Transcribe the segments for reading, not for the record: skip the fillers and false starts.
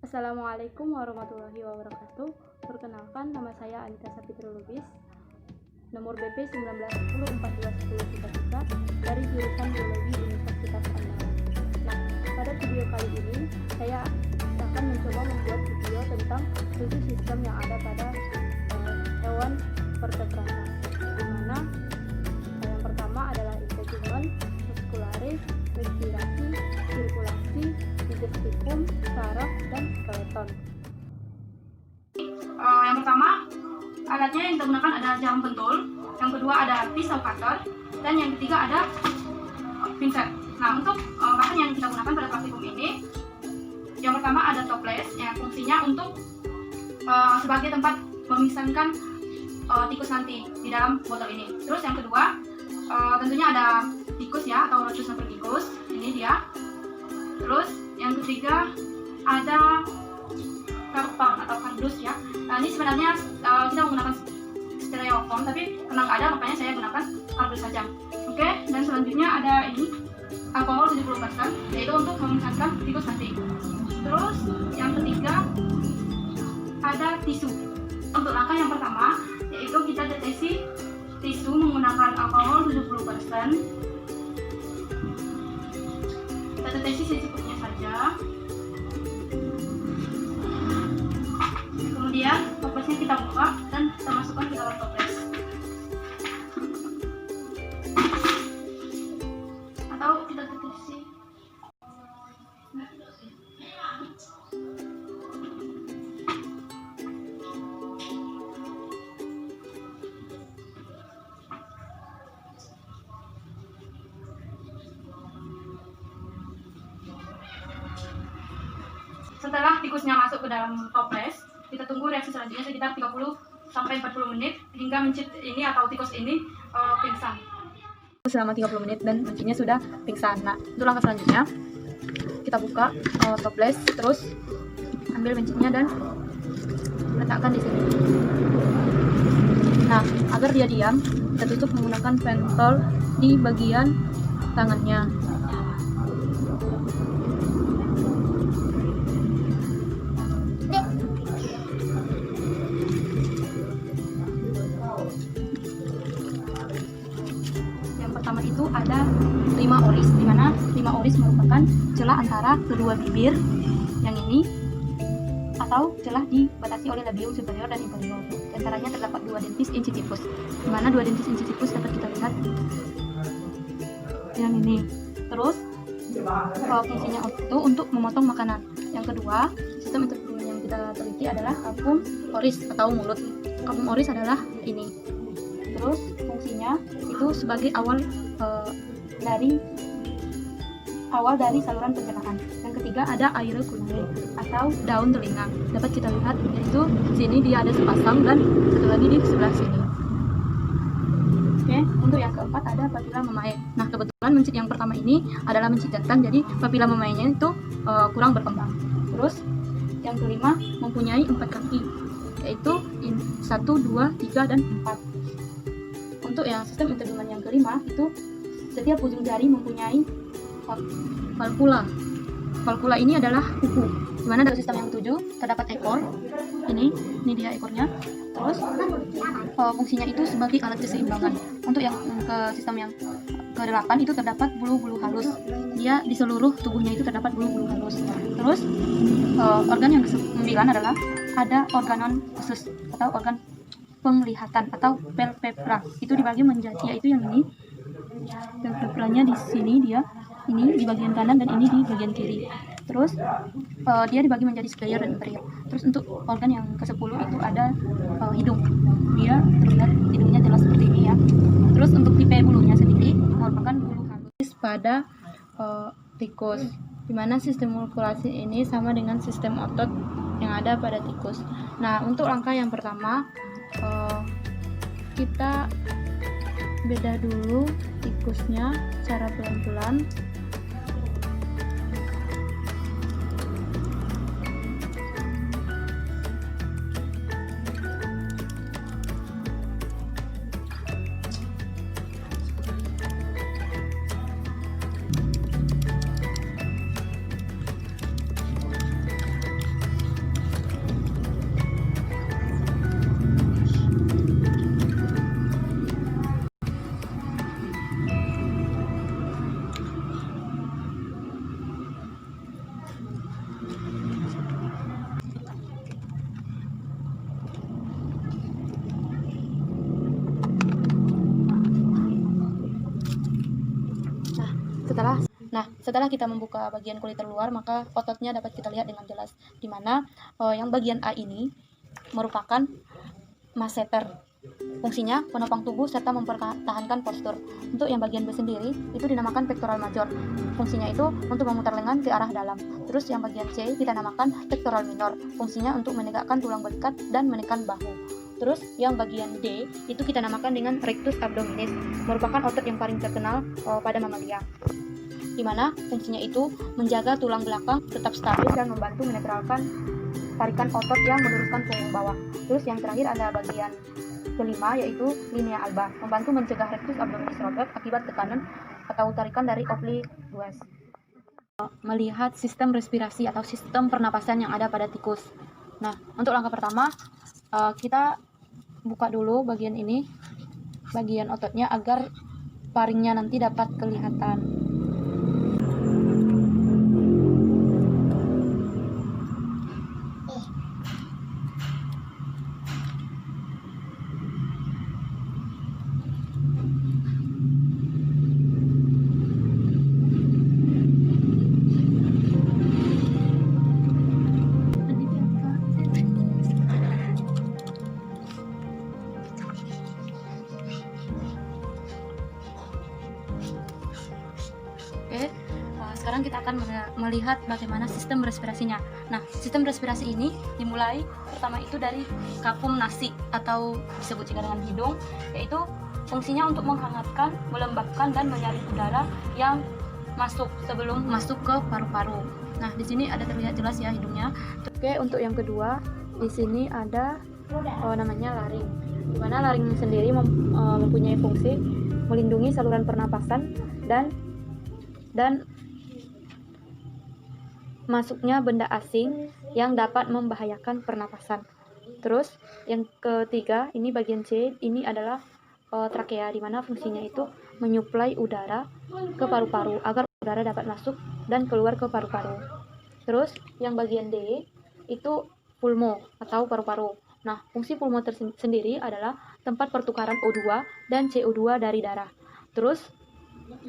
Assalamualaikum warahmatullahi wabarakatuh. Perkenalkan, nama saya Anita Sapitri Lubis, nomor BP 1910421033 dari jurusan Biologi Universitas Andalas. Nah, pada video kali ini saya akan mencoba membuat video tentang 7 sistem yang ada pada hewan vertebrata, di mana yang pertama adalah integumen, muscularis, respirasi, sirkulasi, digestifum, saraf, dan skeleton. Yang pertama, alatnya yang kita gunakan ada jarum pentul, yang kedua ada pisau cutter, dan yang ketiga ada pinset. Nah, untuk bahan yang kita gunakan pada praktikum ini, yang pertama ada toples, yang fungsinya untuk sebagai tempat memisahkan tikus nanti di dalam botol ini. Terus yang kedua, tentunya ada tikus ya, atau rocus sampai tikus, ini dia. Terus yang ketiga ada karton atau kardus ya. Nah, ini sebenarnya kita menggunakan stereofoam, tapi karena nggak ada makanya saya gunakan kardus saja. Oke, dan selanjutnya ada ini alkohol 70%, yaitu untuk memisahkan tikus nanti. Terus yang ketiga ada tisu. Untuk langkah yang pertama, yaitu kita deteksi tisu menggunakan alkohol 70%. Kita deteksi secukupnya saja. Kemudian toplesnya kita buka dan kita masukkan ke dalam toples. Atau kita deteksi. Setelah tikusnya masuk ke dalam toples, kita tunggu reaksi selanjutnya sekitar 30 sampai 40 menit hingga mencit ini atau tikus ini pingsan. Selama 30 menit dan mencitnya sudah pingsan. Nah, untuk langkah selanjutnya kita buka toples, terus ambil mencitnya dan letakkan di sini. Nah, agar dia diam, kita tutup menggunakan pentol di bagian tangannya. Pertama itu ada 5 oris, di mana 5 oris merupakan celah antara kedua bibir yang ini atau celah dibatasi oleh labium superior dan inferior. Di antaranya terdapat 2 dentis incisivus, di mana 2 dentis incisivus dapat kita lihat yang ini. Terus fungsinya itu untuk memotong makanan. Yang kedua, sistem integumen yang kita teliti adalah kapum oris atau mulut. Kapum oris adalah ini. Terus fungsinya itu sebagai awal dari saluran pencernaan. Yang ketiga ada auriculare atau daun telinga. Dapat kita lihat yaitu sini dia ada sepasang dan satu lagi di sebelah sini. Oke, untuk yang keempat ada papila mamae. Nah, kebetulan mencit yang pertama ini adalah mencit jantan, jadi papila mamaenya itu kurang berkembang. Terus yang kelima mempunyai 4 kaki, yaitu 1, 2, 3, dan 4. Untuk yang sistem integumen yang kelima itu setiap ujung jari mempunyai valvula. Valvula ini adalah kuku. Di mana dalam sistem yang ketujuh terdapat ekor. Ini dia ekornya. Terus fungsinya itu sebagai alat keseimbangan. Untuk yang ke sistem yang ke-8 itu terdapat bulu-bulu halus. Dia di seluruh tubuhnya itu terdapat bulu-bulu halus. Terus organ yang ke-9 adalah ada organon khusus atau organ penglihatan atau palpebra. Itu dibagi menjadi, yaitu yang ini palpebranya di sini, dia ini di bagian kanan dan ini di bagian kiri. Terus dia dibagi menjadi superior dan inferior. Terus untuk organ yang ke-10 itu ada hidung. Dia terlihat hidungnya jelas seperti ini ya. Terus untuk tipe bulunya sendiri merupakan bulu halus pada tikus, di mana sistem sirkulasi ini sama dengan sistem otot yang ada pada tikus. Nah, untuk langkah yang pertama kita beda dulu tikusnya secara pelan-pelan. Setelah kita membuka bagian kulit terluar, maka ototnya dapat kita lihat dengan jelas, di mana yang bagian A ini merupakan masseter. Fungsinya menopang tubuh serta mempertahankan postur. Untuk yang bagian B sendiri itu dinamakan pectoral major. Fungsinya itu untuk memutar lengan ke arah dalam. Terus yang bagian C kita namakan pectoral minor. Fungsinya untuk menegakkan tulang belikat dan menekan bahu. Terus yang bagian D itu kita namakan dengan rectus abdominis, merupakan otot yang paling terkenal pada mamalia, di mana fungsinya itu menjaga tulang belakang tetap stabil dan membantu menetralkan tarikan otot yang meluruskan punggung bawah. Terus yang terakhir ada bagian kelima, yaitu linea alba, membantu mencegah rectus abdominis robek akibat tekanan atau tarikan dari obliques. Melihat sistem respirasi atau sistem pernapasan yang ada pada tikus. Nah, untuk langkah pertama kita buka dulu bagian ini, bagian ototnya, agar paringnya nanti dapat kelihatan. Sekarang kita akan melihat bagaimana sistem respirasinya. Nah, sistem respirasi ini dimulai pertama itu dari kapum nasi atau disebut juga dengan hidung, yaitu fungsinya untuk menghangatkan, melembabkan dan menyaring udara yang masuk sebelum masuk ke paru-paru. Nah, di sini ada terlihat jelas ya hidungnya. Oke, untuk yang kedua di sini ada namanya laring. Di mana laring sendiri mempunyai fungsi melindungi saluran pernapasan dan masuknya benda asing yang dapat membahayakan pernapasan. Terus yang ketiga ini bagian C, ini adalah trakea, di mana fungsinya itu menyuplai udara ke paru-paru agar udara dapat masuk dan keluar ke paru-paru. Terus yang bagian D itu pulmo atau paru-paru. Nah, fungsi pulmo sendiri adalah tempat pertukaran O2 dan CO2 dari darah. Terus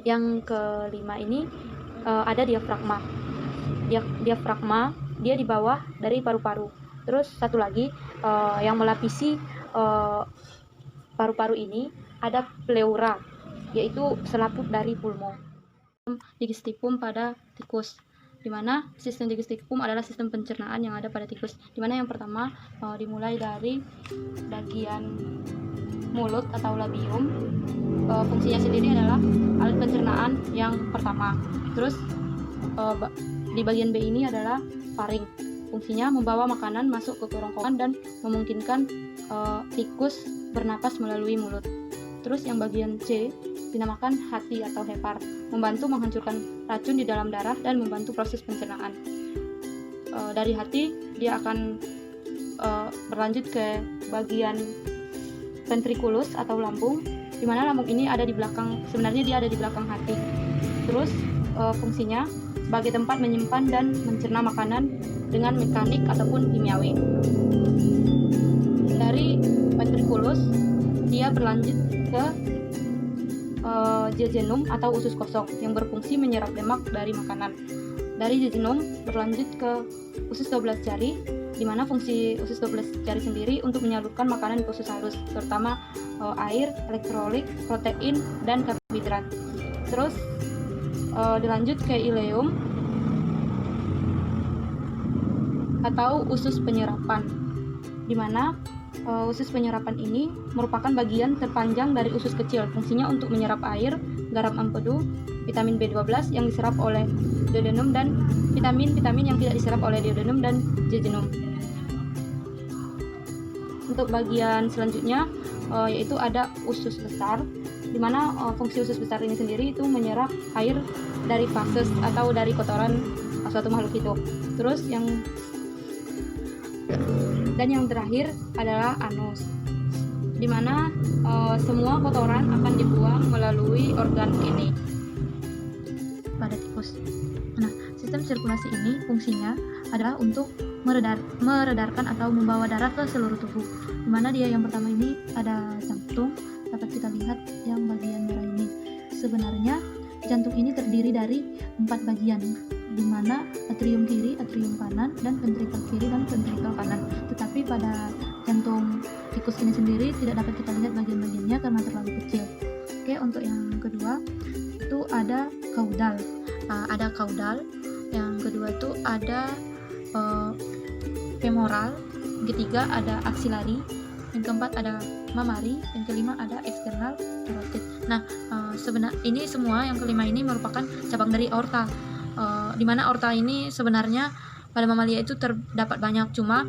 yang kelima ini ada diafragma. Diafragma dia di bawah dari paru-paru. Terus satu lagi yang melapisi paru-paru ini ada pleura, yaitu selaput dari pulmo. Digestivum pada tikus, di mana sistem digestivum adalah sistem pencernaan yang ada pada tikus, di mana yang pertama dimulai dari bagian mulut atau labium. Fungsinya sendiri adalah alat pencernaan yang pertama. Terus di bagian B ini adalah faring. Fungsinya membawa makanan masuk ke kerongkongan dan memungkinkan tikus bernapas melalui mulut. Terus yang bagian C dinamakan hati atau hepar, membantu menghancurkan racun di dalam darah dan membantu proses pencernaan. Dari hati dia akan berlanjut ke bagian ventriculus atau lambung, di mana lambung ini ada di belakang, sebenarnya dia ada di belakang hati. Terus fungsinya sebagai tempat menyimpan dan mencerna makanan dengan mekanik ataupun kimiawi. Dari ventriculus dia berlanjut ke jejunum atau usus kosong yang berfungsi menyerap lemak dari makanan. Dari jejunum berlanjut ke usus 12 jari, di mana fungsi usus 12 jari sendiri untuk menyalurkan makanan ke usus halus, terutama air, elektrolit, protein, dan karbohidrat. Terus dilanjut ke ileum atau usus penyerapan, di mana usus penyerapan ini merupakan bagian terpanjang dari usus kecil. Fungsinya untuk menyerap air, garam empedu, vitamin B12 yang diserap oleh duodenum dan vitamin-vitamin yang tidak diserap oleh duodenum dan jejunum. Untuk bagian selanjutnya yaitu ada usus besar, di mana fungsi usus besar ini sendiri itu menyerap air dari fases atau dari kotoran suatu makhluk hidup. Terus yang terakhir adalah anus, di mana semua kotoran akan dibuang melalui organ ini pada tikus. Nah, sistem sirkulasi ini fungsinya adalah untuk meredarkan atau membawa darah ke seluruh tubuh, di mana dia yang pertama ini ada jantung, dapat kita lihat yang bagian merah ini. Sebenarnya jantung ini terdiri dari 4 bagian, di mana atrium kiri, atrium kanan, dan ventrikel kiri dan ventrikel kanan. Tetapi pada jantung tikus ini sendiri tidak dapat kita lihat bagian-bagiannya karena terlalu kecil. Oke, untuk yang kedua itu ada kaudal. Ada kaudal. Yang kedua itu ada femoral. Yang ketiga ada aksilari. Yang keempat ada mamari. Yang kelima ada eksternal carotid. Nah, ini semua yang kelima ini merupakan cabang dari aorta. Di mana aorta ini sebenarnya pada mamalia itu terdapat banyak, cuma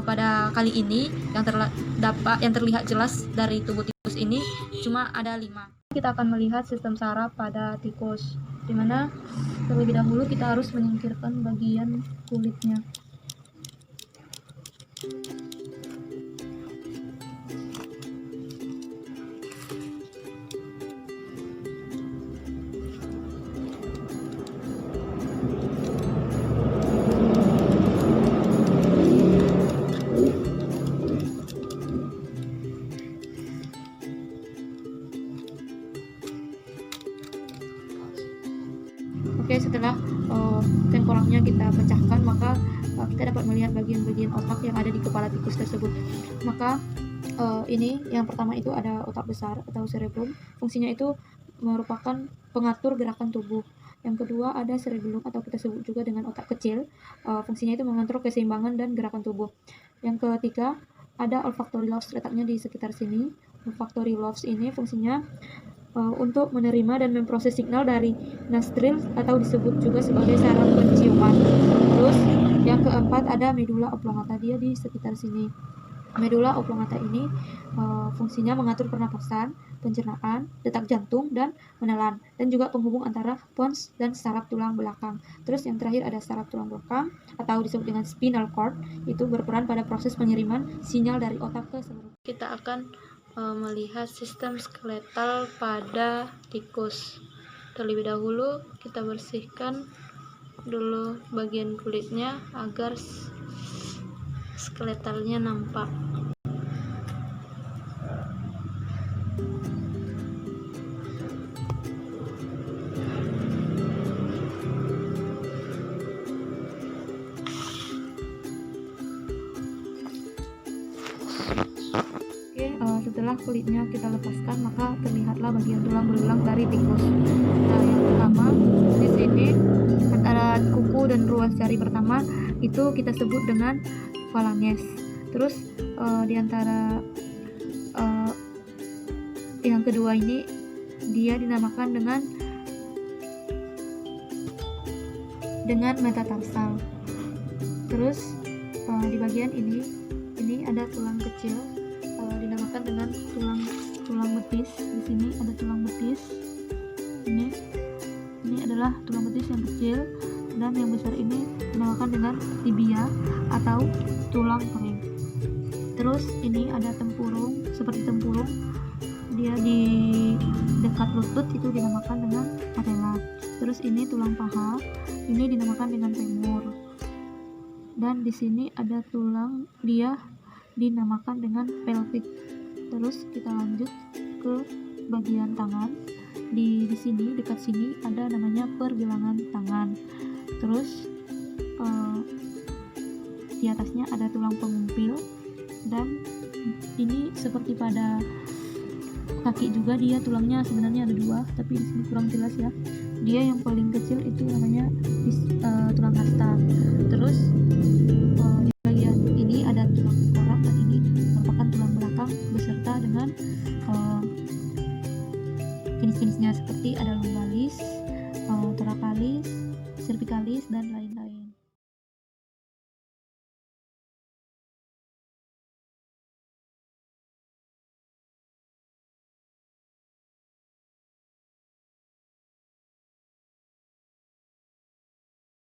pada kali ini yang terlihat jelas dari tubuh tikus ini cuma ada 5. Kita akan melihat sistem saraf pada tikus, di mana terlebih dahulu kita harus menyingkirkan bagian kulitnya. Oke, setelah tengkoraknya kita pecahkan, maka kita dapat melihat bagian-bagian otak yang ada di kepala tikus tersebut. Maka ini yang pertama itu ada otak besar atau cerebrum. Fungsinya itu merupakan pengatur gerakan tubuh. Yang kedua ada cerebellum atau kita sebut juga dengan otak kecil. Fungsinya itu mengatur keseimbangan dan gerakan tubuh. Yang ketiga ada olfactory lobes, letaknya di sekitar sini. Olfactory lobes ini fungsinya untuk menerima dan memproses signal dari nostril atau disebut juga sebagai saraf penciuman. Terus yang keempat ada medula oblongata, dia di sekitar sini. Medula oblongata ini fungsinya mengatur pernapasan, pencernaan, detak jantung, dan menelan, dan juga penghubung antara pons dan saraf tulang belakang. Terus yang terakhir ada saraf tulang belakang atau disebut dengan spinal cord, itu berperan pada proses pengiriman sinyal dari otak ke seluruh. Kita akan melihat sistem skeletal pada tikus. Terlebih dahulu kita bersihkan dulu bagian kulitnya agar skeletalnya nampak. Setelah kulitnya kita lepaskan, maka terlihatlah bagian tulang belulang dari tikus. Nah, yang pertama di sini antara kuku dan ruas jari pertama itu kita sebut dengan phalanges. Terus di antara yang kedua ini dia dinamakan dengan metatarsal. Terus di bagian ini ada tulang kecil, dinamakan dengan tulang betis. Di sini ada tulang betis. Ini adalah tulang betis yang kecil, dan yang besar ini dinamakan dengan tibia atau tulang kering. Terus ini ada tempurung, seperti tempurung, dia di dekat lutut itu dinamakan dengan patella. Terus ini tulang paha, ini dinamakan dengan femur. Dan di sini ada tulang, dia dinamakan dengan pelvic. Terus kita lanjut ke bagian tangan. Di sini, dekat sini ada namanya pergelangan tangan. Terus di atasnya ada tulang pengumpil, dan ini seperti pada kaki juga, dia tulangnya sebenarnya ada 2, tapi di sini kurang jelas ya. Dia yang paling kecil itu namanya tulang hasta. Terus di bagian ini ada tulang tengkorak, dan ini merupakan tulang belakang beserta dengan jenis-jenisnya seperti ada lumbalis, thoracalis, cervicalis, dan lain-lain.